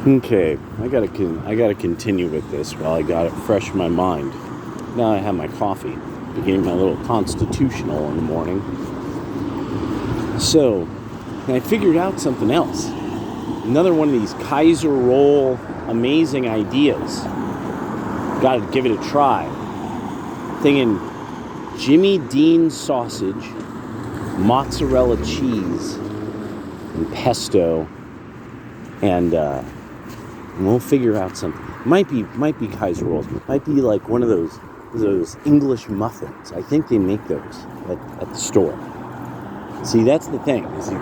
Okay, I gotta continue with this while I got it fresh in my mind. Now I have my coffee, beginning my little constitutional in the morning. So, I figured out something else. Another one of these Kaiser roll amazing ideas. Gotta give it a try. Thinking Jimmy Dean sausage, mozzarella cheese, and pesto, and we'll figure out something. Might be Kaiser rolls. Might be like one of those English muffins. I think they make those at the store. See, that's the thing. Is if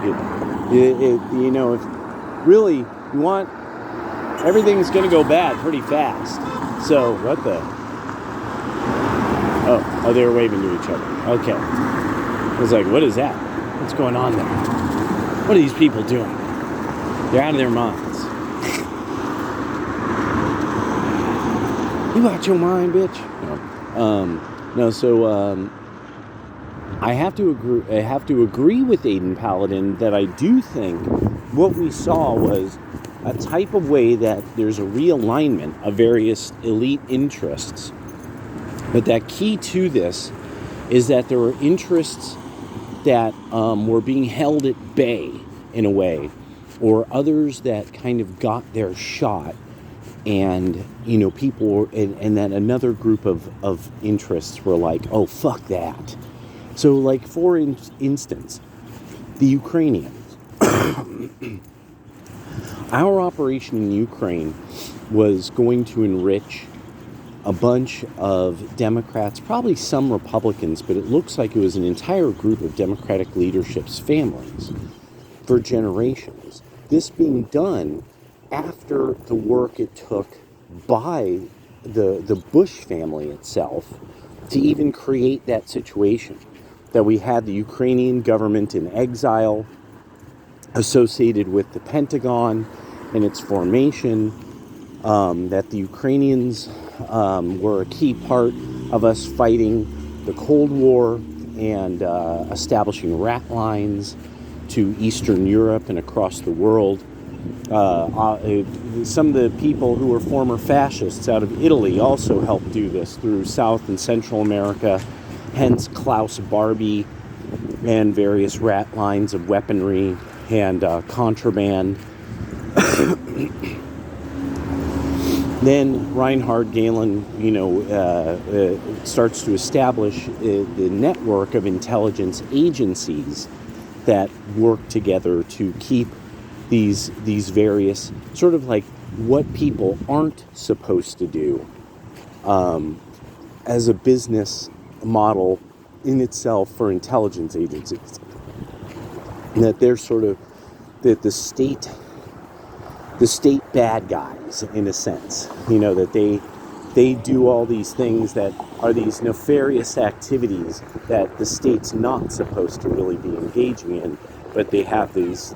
really you want, everything's gonna go bad pretty fast. So what the? Oh, they were waving to each other. Okay. I was like, what is that? What's going on there? What are these people doing? They're out of their minds. You out your mind, bitch? No. I have to agree with Aiden Paladin that I do think what we saw was a type of way that there's a realignment of various elite interests. But that key to this is that there were interests that were being held at bay in a way, or others that kind of got their shot, and people, and then another group of interests were like, oh, fuck that. So, like, for instance, the Ukrainians. Our operation in Ukraine was going to enrich a bunch of Democrats, probably some Republicans, but it looks like it was an entire group of Democratic leadership's families for generations. This being done after the work it took by the Bush family itself to even create that situation. That we had the Ukrainian government in exile associated with the Pentagon and its formation, that the Ukrainians were a key part of us fighting the Cold War and establishing rat lines to Eastern Europe and across the world. Some of the people who were former fascists out of Italy also helped do this through South and Central America, hence Klaus Barbie and various rat lines of weaponry and contraband. Then Reinhard Gehlen, starts to establish the network of intelligence agencies that work together to keep these various sort of like what people aren't supposed to do as a business model in itself for intelligence agencies. And that they're sort of the state bad guys in a sense, that they do all these things that are these nefarious activities that the state's not supposed to really be engaging in, but they have this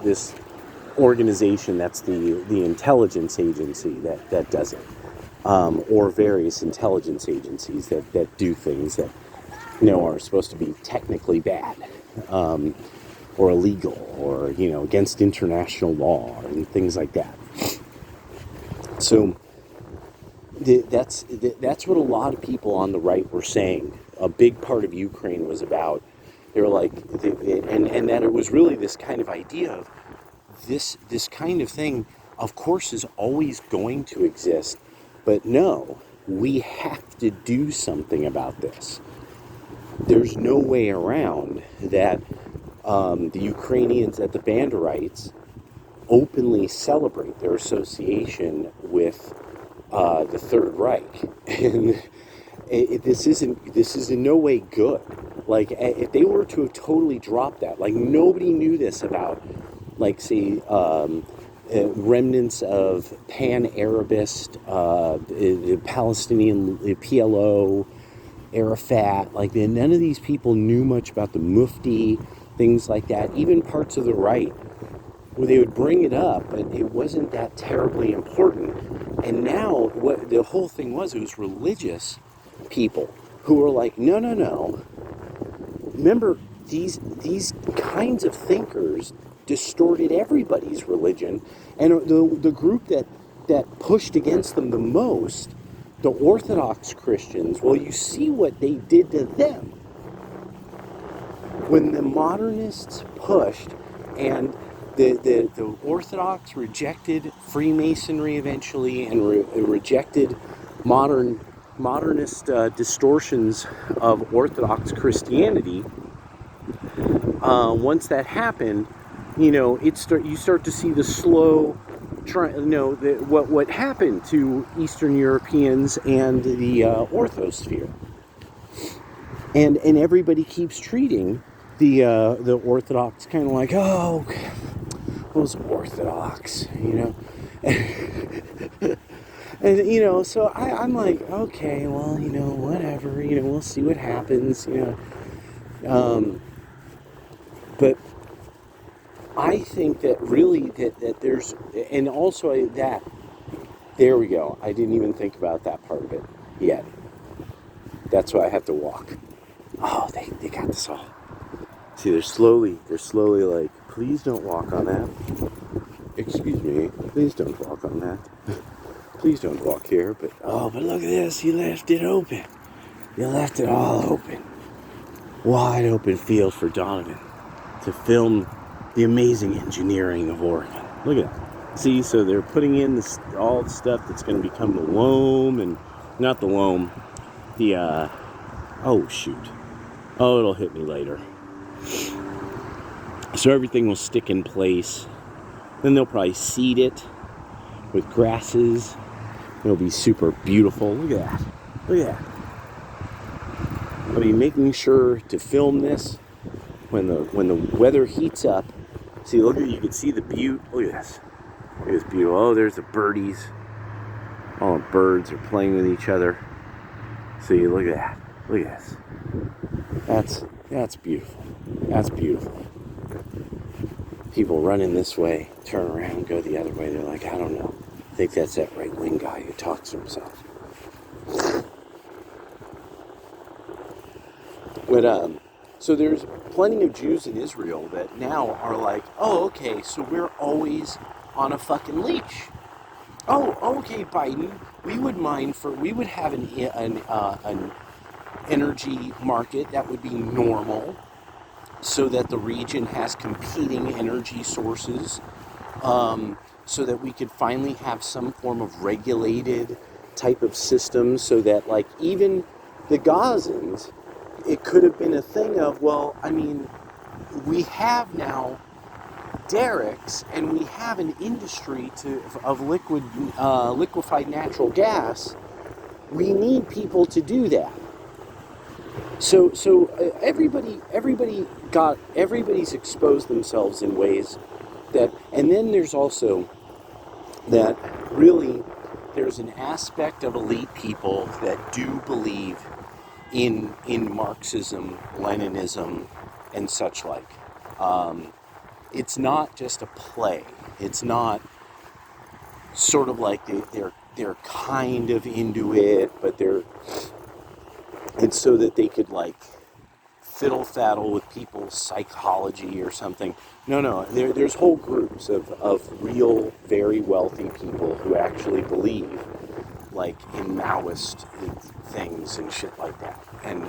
organization that's the intelligence agency that does it, or various intelligence agencies that do things that are supposed to be technically bad, or illegal, or against international law and things like that. So that's what a lot of people on the right were saying. A big part of Ukraine was about. They were like, and that it was really this kind of idea of this kind of thing. Of course, is always going to exist, but no, we have to do something about this. There's no way around that. The Ukrainians at the Banderites openly celebrate their association with the Third Reich, and this is in no way good. Like, if they were to have totally dropped that, like nobody knew this about, like, say, remnants of Pan-Arabist, Palestinian PLO, Arafat, like none of these people knew much about the Mufti, things like that, even parts of the right, where they would bring it up, but it wasn't that terribly important. And now, what the whole thing was, it was religious people who were like, no. Remember, these kinds of thinkers distorted everybody's religion, and the group that that pushed against them the most, the Orthodox Christians, well, you see what they did to them. When the modernists pushed and the Orthodox rejected Freemasonry eventually and rejected modernist distortions of Orthodox Christianity, once that happened, you start to see the slow what happened to Eastern Europeans and the Orthosphere, and everybody keeps treating the Orthodox kind of like, oh, those Orthodox, and so I'm like, okay, well, whatever, we'll see what happens, but I think that really that there's, and also that, there we go. I didn't even think about that part of it yet. That's why I have to walk. Oh, they got this all. See, they're slowly like, please don't walk on that. Excuse me, please don't walk on that. Please don't walk here, but look at this, you left it open. You left it all open. Wide open field for Donovan to film the amazing engineering of Oregon. Look at that. See, so they're putting in all the stuff that's going to become the loam, and not the loam, the, oh shoot. Oh, it'll hit me later. So everything will stick in place. Then they'll probably seed it with grasses. It'll be super beautiful. Look at that. Look at that. I'll be making sure to film this when the weather heats up. See, look at, you can see the butte. Look at this. Look at this beautiful. Oh, there's the birdies. All the birds are playing with each other. See, look at that. Look at this. That's beautiful. That's beautiful. People running this way, turn around, go the other way. They're like, I don't know. I think that's that right-wing guy who talks to himself. But, so there's plenty of Jews in Israel that now are like, oh, okay, so we're always on a fucking leash. Oh, okay, Biden, we would have an energy market that would be normal, so that the region has competing energy sources, so that we could finally have some form of regulated type of system, so that, like, even the Gazans, it could have been a thing of, well, I mean, we have now derricks and we have an industry of liquefied natural gas. We need people to do that. So everybody's exposed themselves in ways that, and then there's also that really there's an aspect of elite people that do believe in Marxism, Leninism, and such like. It's not just a play. It's not sort of like they're kind of into it, but it's so that they could, like, fiddle-faddle with people's psychology or something. No, there's whole groups of real, very wealthy people who actually believe, like, in Maoist things and shit like that. And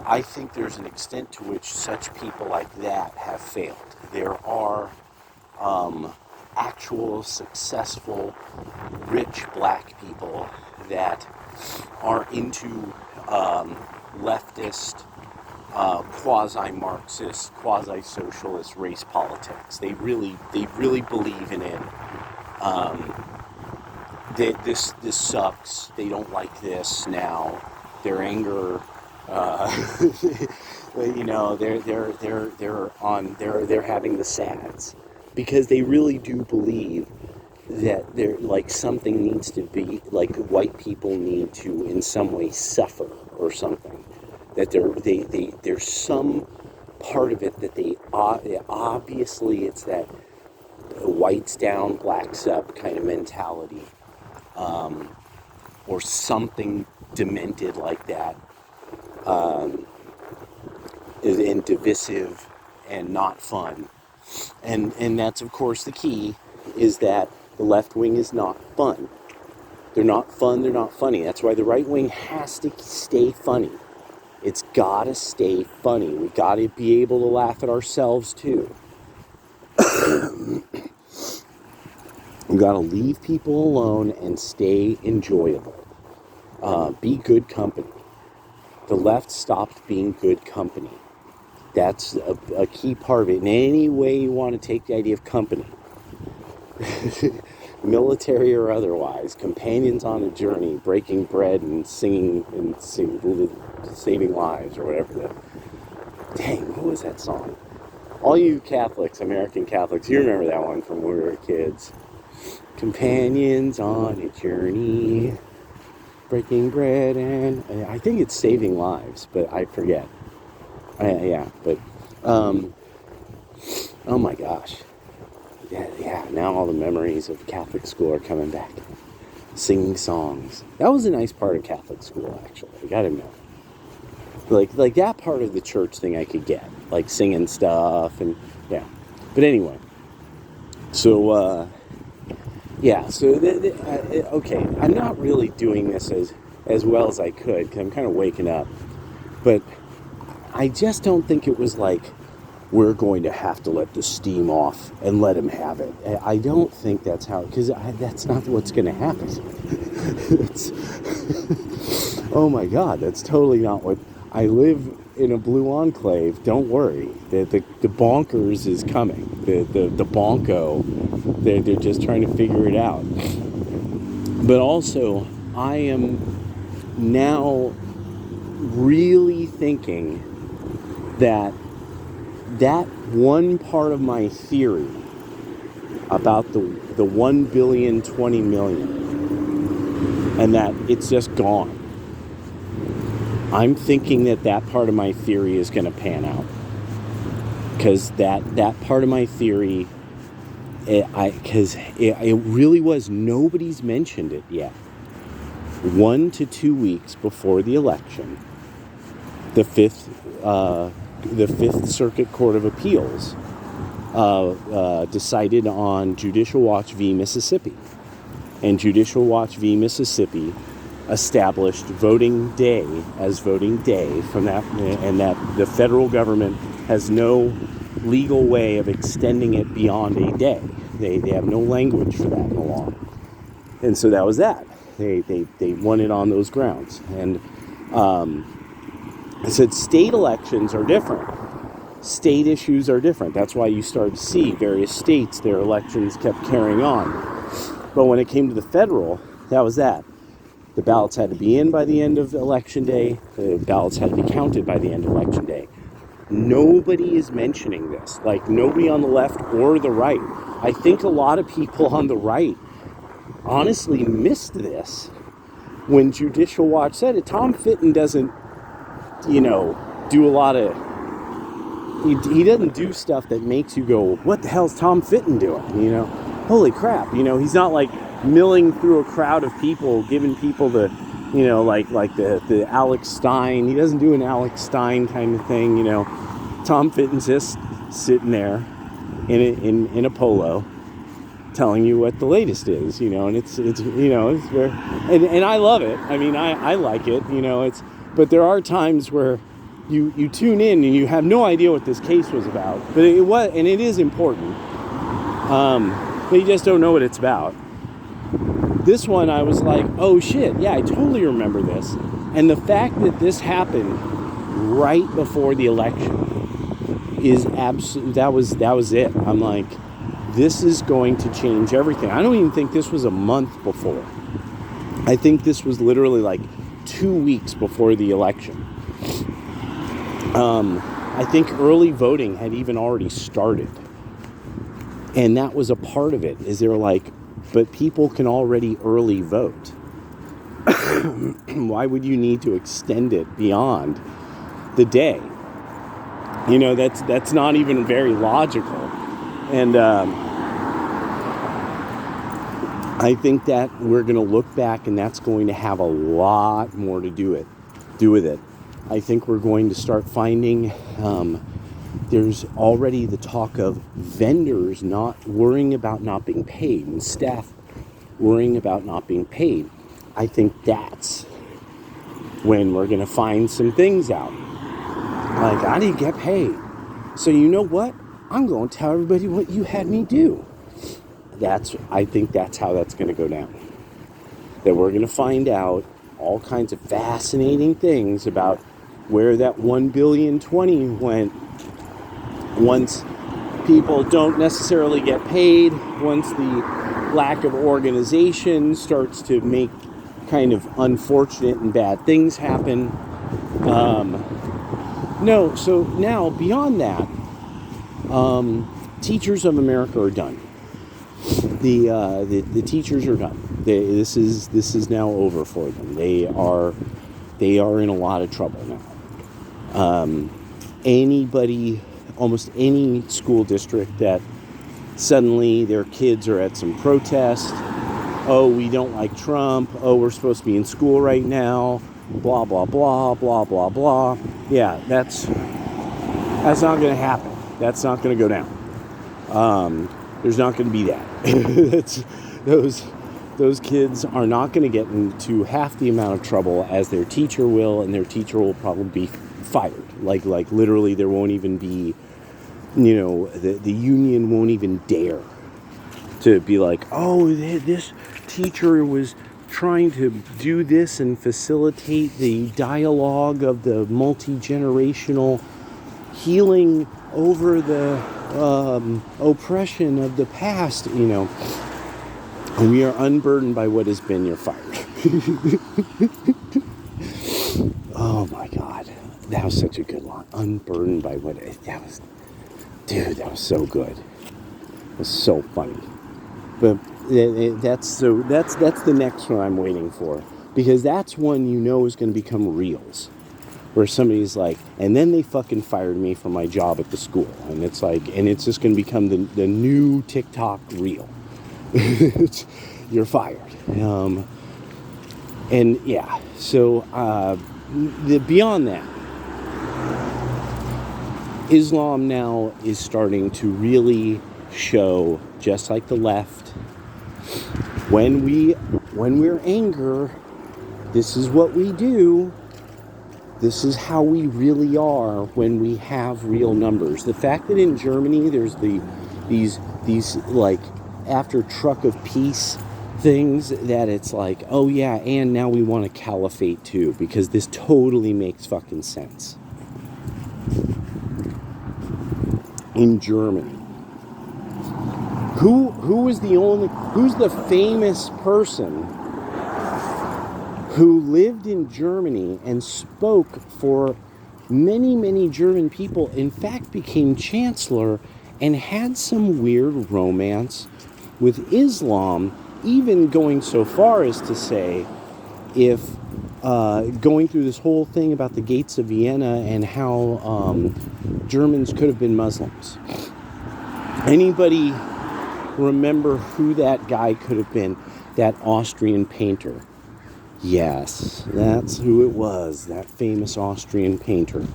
I think there's an extent to which such people like that have failed. There are actual, successful, rich black people that are into leftist, quasi-Marxist, quasi-socialist race politics. They really believe in it. This sucks. They don't like this now. Their anger, they're having the sads because they really do believe that they're like something needs to be, like, white people need to in some way suffer or something, that there's some part of it that they obviously it's that whites down, blacks up kind of mentality, or something demented like that, and divisive and not fun, and that's of course the key, is that The left wing is not fun. They're not fun, they're not funny. That's why the right wing has to stay funny. It's gotta stay funny. We gotta be able to laugh at ourselves too. You gotta leave people alone and stay enjoyable. Be good company. The left stopped being good company. That's a key part of it. In any way you want to take the idea of company, military or otherwise, companions on a journey, breaking bread and singing and saving lives or whatever. Dang, what was that song? All you Catholics, American Catholics, you remember that one from when we were kids. Companions on a journey, breaking bread, and I think it's saving lives, but I forget. Oh my gosh. Yeah, now all the memories of Catholic school are coming back. Singing songs. That was a nice part of Catholic school, actually. I gotta admit. Like that part of the church thing I could get. Like singing stuff and, yeah. But anyway. So, okay. I'm not really doing this as well as I could, because I'm kind of waking up. But I just don't think it was like, we're going to have to let the steam off and let him have it. I don't think that's how, because that's not what's going to happen. Oh my God, that's totally not what, I live in a blue enclave. Don't worry, the bonkers is coming. The bonko, they're just trying to figure it out. But also, I am now really thinking that one part of my theory about the 1 billion, 20 million, and that it's just gone. I'm thinking that part of my theory is going to pan out. Because that part of my theory, it really was, nobody's mentioned it yet. 1 to 2 weeks before the election, the Fifth Circuit Court of Appeals decided on Judicial Watch v. Mississippi. And Judicial Watch v. Mississippi established voting day as voting day from that, and that the federal government has no legal way of extending it beyond a day. They have no language for that in the law. And so that was that. They won it on those grounds. And I said state elections are different. State issues are different. That's why you started to see various states, their elections kept carrying on. But when it came to the federal, that was that. The ballots had to be in by the end of election day. The ballots had to be counted by the end of election day. Nobody is mentioning this. Like, nobody on the left or the right. I think a lot of people on the right honestly missed this when Judicial Watch said it. Tom Fitton doesn't, do a lot of, he doesn't do stuff that makes you go, what the hell's Tom Fitton doing? Holy crap. He's not like milling through a crowd of people, giving people the, like the Alex Stein. He doesn't do an Alex Stein kind of thing, Tom Fitton's just sitting there in a polo telling you what the latest is, and it's very, and I love it. I mean, I like it, but there are times where you tune in and you have no idea what this case was about, but it is important, but you just don't know what it's about. This one, I was like, oh shit, yeah, I totally remember this. And the fact that this happened right before the election is absolute. That was it. I'm like, this is going to change everything. I don't even think this was a month before. I think this was literally like 2 weeks before the election. I think early voting had even already started. And that was a part of it, is they were like, but people can already early vote. Why would you need to extend it beyond the day? That's not even very logical. And I think that we're going to look back, and that's going to have a lot more to do with it. I think we're going to start finding There's already the talk of vendors not worrying about not being paid and staff worrying about not being paid. I think that's when we're going to find some things out. Like, I didn't get paid. So you know what? I'm going to tell everybody what you had me do. I think that's how that's going to go down. That we're going to find out all kinds of fascinating things about where that 1,000,000,020 went once people don't necessarily get paid, once the lack of organization starts to make kind of unfortunate and bad things happen. No, so now beyond that, Teachers of America are done. The teachers are done. This is now over for them. They are in a lot of trouble now. Almost any school district that suddenly their kids are at some protest. Oh, we don't like Trump. Oh, we're supposed to be in school right now. Blah, blah, blah, blah, blah, blah. Yeah, that's not going to happen. That's not going to go down. There's not going to be that. Those kids are not going to get into half the amount of trouble as their teacher will, and their teacher will probably be fired. Like literally, there won't even be, the union won't even dare to be like, oh, this teacher was trying to do this and facilitate the dialogue of the multi-generational healing over the oppression of the past. We are unburdened by what has been. You're fired. Oh my God, that was such a good line. Unburdened by what that was. Dude, that was so good. It was so funny. But that's the next one I'm waiting for, because that's one is going to become reels, where somebody's like, and then they fucking fired me from my job at the school, and it's like, and it's just going to become the new TikTok reel. You're fired. And yeah, so beyond that, Islam now is starting to really show, just like the left, when we're angry, this is what we do. This is how we really are when we have real numbers. The fact that in Germany there's these like after truck of peace things, that it's like, oh yeah, and now we want a caliphate too, because this totally makes fucking sense. In Germany, who's the famous person who lived in Germany and spoke for many, many German people, in fact became chancellor and had some weird romance with Islam, even going so far as to say, if going through this whole thing about the gates of Vienna and how Germans could have been Muslims. Anybody remember who that guy could have been? That Austrian painter. Yes, that's who it was, that famous Austrian painter.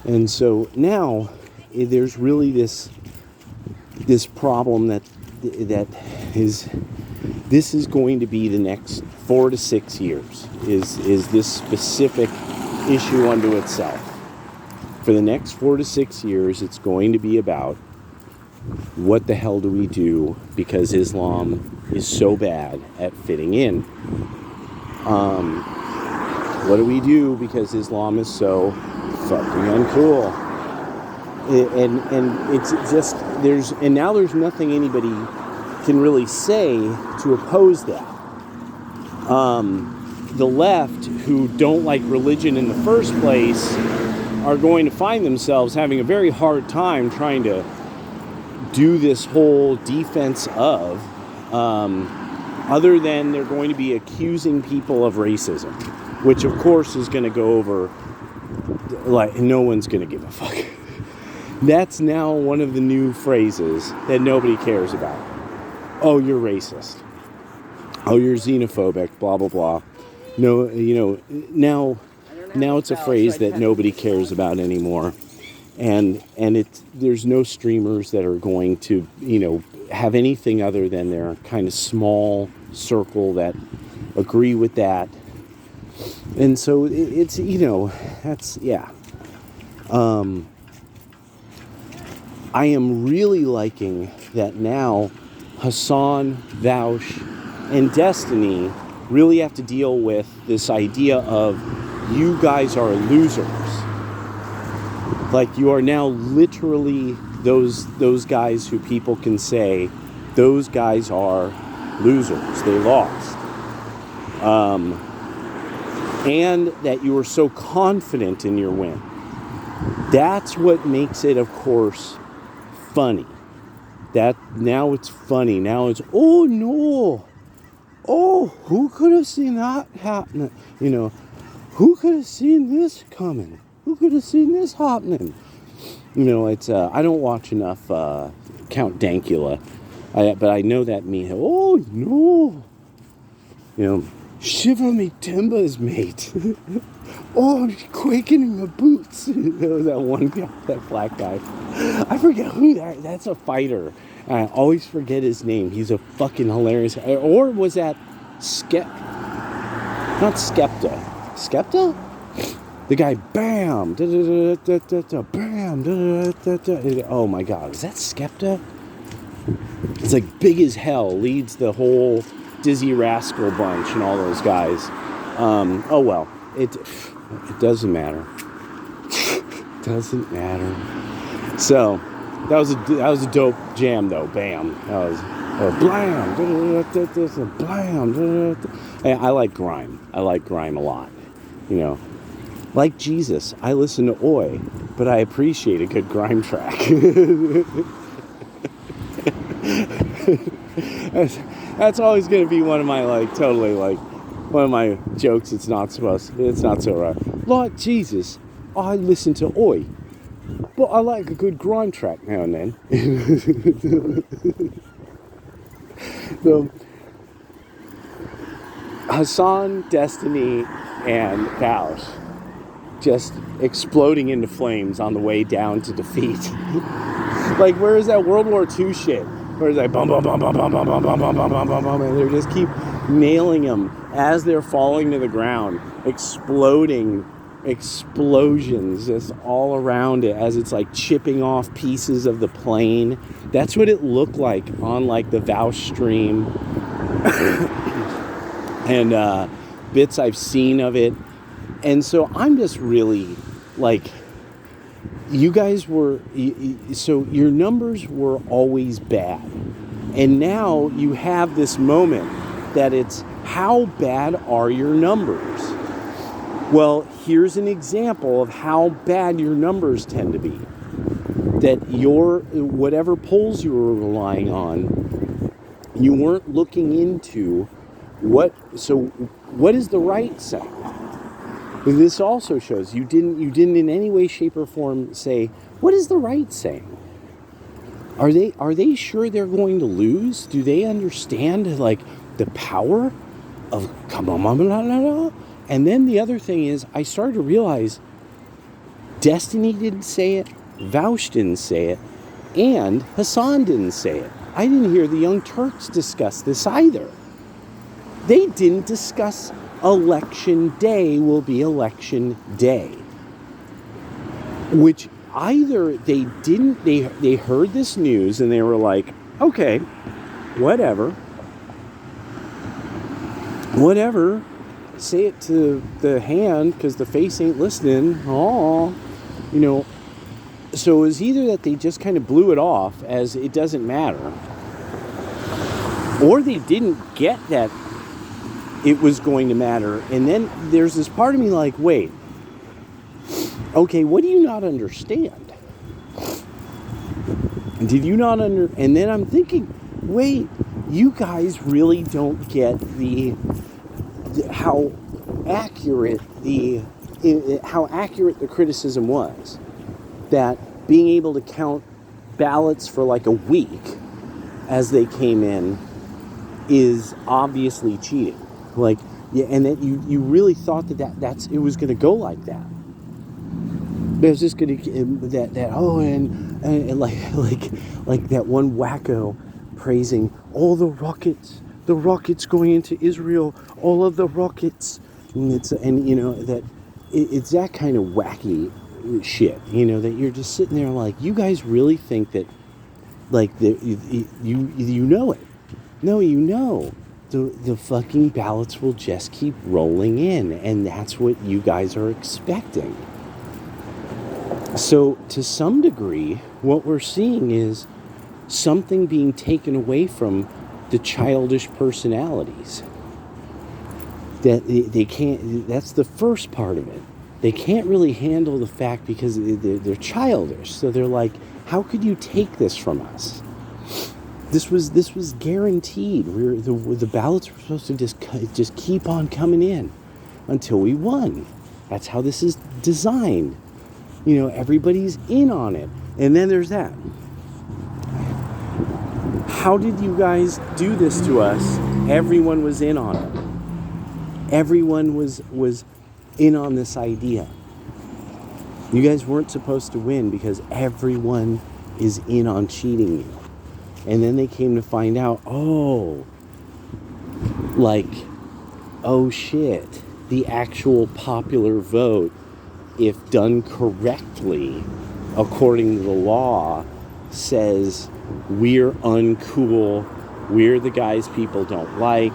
And so now there's really this problem that this is going to be the next 4 to 6 years, is this specific issue unto itself. For the next 4 to 6 years, it's going to be about what the hell do we do because Islam is so bad at fitting in. What do we do because Islam is so fucking uncool? And it's just, now there's nothing anybody can really say to oppose that. The left, who don't like religion in the first place, are going to find themselves having a very hard time trying to do this whole defense of, other than they're going to be accusing people of racism, which of course is going to go over like no one's going to give a fuck. That's now one of the new phrases that nobody cares about. Oh, you're racist. Oh, you're xenophobic, blah, blah, blah. No, now it's a phrase that nobody cares about anymore. and there's no streamers that are going to have anything other than their kind of small circle that agree with that. And so it's that's I am really liking that now Hassan, Vaush, and Destiny really have to deal with this idea of you guys are losers. Like, you are now literally those guys who people can say, those guys are losers. They lost. And that you are so confident in your win. That's what makes it, of course, funny. That now it's funny. Now it's, oh no. Oh, who could have seen that happening? Who could have seen this coming? Who could have seen this happening? It's I don't watch enough Count Dankula, but I know that means, oh no, shiver me timbers, mate. Oh, I'm quaking in my boots. That one guy, that black guy. I forget who that's a fighter. I always forget his name. He's a fucking hilarious. Or was that not Skepta? Skepta? The guy, bam, bam, oh my God, is that Skepta? It's like big as hell, leads the whole Dizzy Rascal bunch and all those guys. Oh well, it doesn't matter. Doesn't matter. So that was a dope jam though. Bam. That was blam, blam. I like grime. I like grime a lot. Like Jesus, I listen to Oi, but I appreciate a good grime track. That's always going to be one of my one of my jokes. It's not so right. Like Jesus, I listen to Oi, but I like a good grime track now and then. So, Hassan, Destiny, and Vaush just exploding into flames on the way down to defeat. Like, where is that World War II shit? Where is that bum bum bum bum bum bum bum bum bum bum bum bum bum, and they just keep nailing them as they're falling to the ground, exploding explosions just all around it as it's like chipping off pieces of the plane. That's what it looked like on like the Vaush stream and bits I've seen of it. And so I'm just really like, you guys were, so your numbers were always bad. And now you have this moment that it's, how bad are your numbers? Well, here's an example of how bad your numbers tend to be. That whatever polls you were relying on, you weren't looking into what is the right saying? This also shows you didn't in any way, shape, or form say, what is the right saying? Are they sure they're going to lose? Do they understand like the power of come on? And then the other thing is, I started to realize Destiny didn't say it, Vaush didn't say it, and Hassan didn't say it. I didn't hear the Young Turks discuss this either. They didn't discuss election day will be election day. Which either they didn't, they heard this news and they were like, okay, whatever, say it to the hand because the face ain't listening. So it was either that they just kind of blew it off as it doesn't matter, or they didn't get that it was going to matter. And then there's this part of me like, wait, okay, what do you not understand? Did you not and then I'm thinking, wait, you guys really don't get how accurate the criticism was, that being able to count ballots for like a week as they came in is obviously cheating. Like, yeah, and that you really thought that's it was going to go like that. There's just gonna that oh and like that one wacko praising all the rockets going into Israel, all of the rockets, and you know that it's that kind of wacky shit, you know, that you're just sitting there like, you guys really think that like you know it? No, you know. The fucking ballots will just keep rolling in, and that's what you guys are expecting. So, to some degree, what we're seeing is something being taken away from the childish personalities. That they can't, that's the first part of it. They can't really handle the fact because they're childish. So they're like, how could you take this from us? This was guaranteed. The ballots were supposed to just keep on coming in until we won. That's how this is designed. You know, everybody's in on it. And then there's that. How did you guys do this to us? Everyone was in on it. Everyone was in on this idea. You guys weren't supposed to win because everyone is in on cheating you. And then they came to find out, oh shit, the actual popular vote, if done correctly, according to the law, says we're uncool, we're the guys people don't like,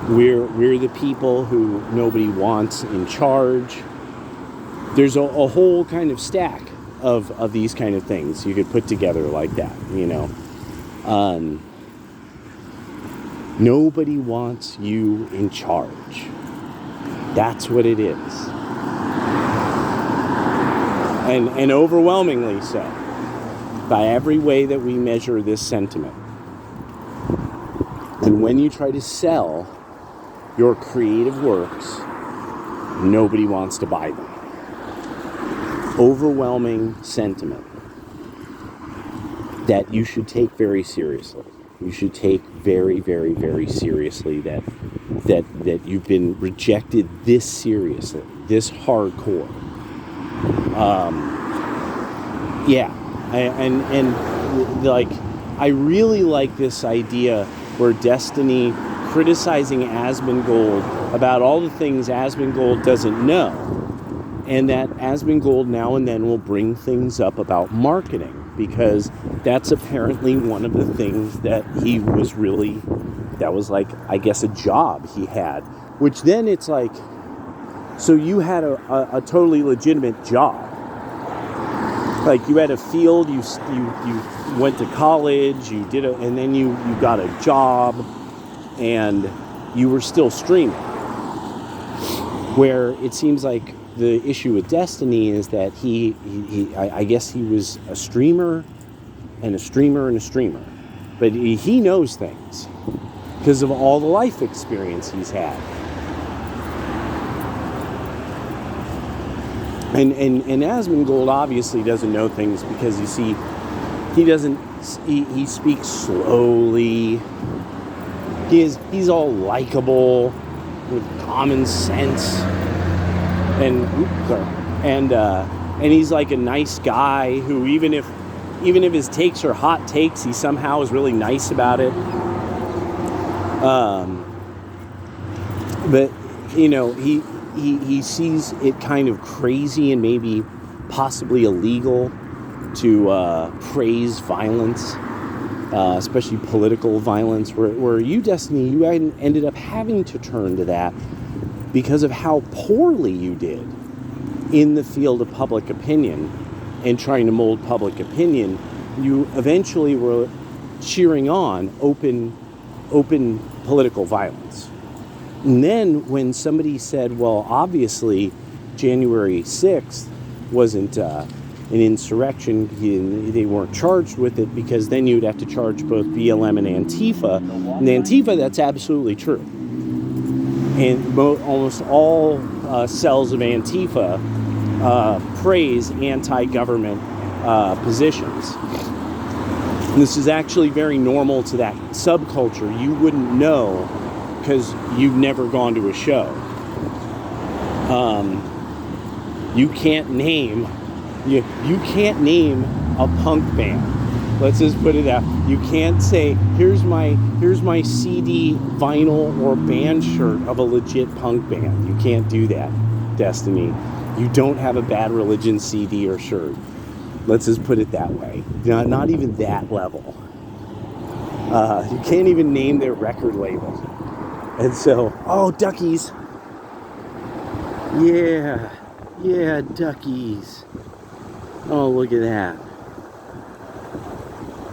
we're the people who nobody wants in charge. There's a whole kind of stack of these kind of things you could put together like that, you know. Nobody wants you in charge. That's what it is. And overwhelmingly so, by every way that we measure this sentiment. And when you try to sell your creative works, nobody wants to buy them. Overwhelming sentiment that you should take very seriously. You should take very, very, very seriously that you've been rejected this seriously, this hardcore. I really like this idea where Destiny criticizing Asmongold about all the things Asmongold doesn't know, and that Asmongold now and then will bring things up about marketing, because that's apparently one of the things that he was really, that was like, I guess, a job he had, which then it's like, so you had a totally legitimate job. Like, you had a field, you went to college, you did and then you got a job, and you were still streaming. Where it seems like the issue with Destiny is that I guess he was a streamer, and a streamer, and a streamer. But he knows things because of all the life experience he's had. And Asmongold obviously doesn't know things because, you see, he speaks slowly. He's all likable with common sense, and he's like a nice guy who, even if his takes are hot takes, he somehow is really nice about it. But you know, he sees it kind of crazy and maybe possibly illegal to praise violence, especially political violence, where you, Destiny, you ended up having to turn to that because of how poorly you did in the field of public opinion and trying to mold public opinion. You eventually were cheering on open political violence. And then when somebody said, well, obviously January 6th wasn't an insurrection, they weren't charged with it, because then you'd have to charge both BLM and Antifa. And Antifa, that's absolutely true. And almost all cells of Antifa praise anti-government positions. And this is actually very normal to that subculture. You wouldn't know because you've never gone to a show. You can't name you can't name a punk band. Let's just put it out. You can't say, here's my CD, vinyl, or band shirt of a legit punk band. You can't do that, Destiny. You don't have a Bad Religion CD or shirt. Let's just put it that way. Not even that level. You can't even name their record label. And so, oh, Duckies. Yeah, Duckies. Oh, look at that.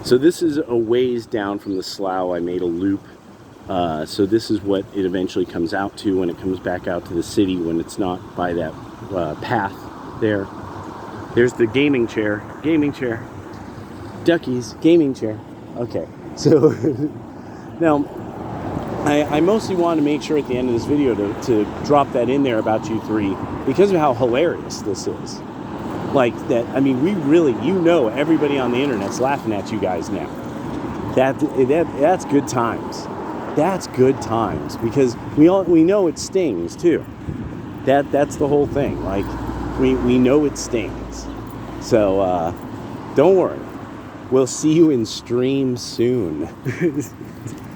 So this is a ways down from the slough. I made a loop. So this is what it eventually comes out to when it comes back out to the city, when it's not by that path there. There's the gaming chair. Duckies, gaming chair. Okay, so now I mostly wanted to make sure at the end of this video to drop that in there about you three because of how hilarious this is. Like that, I mean, we really, everybody on the internet's laughing at you guys now. That's good times. That's good times because we know it stings too. That's the whole thing. Like we know it stings. So don't worry. We'll see you in stream soon.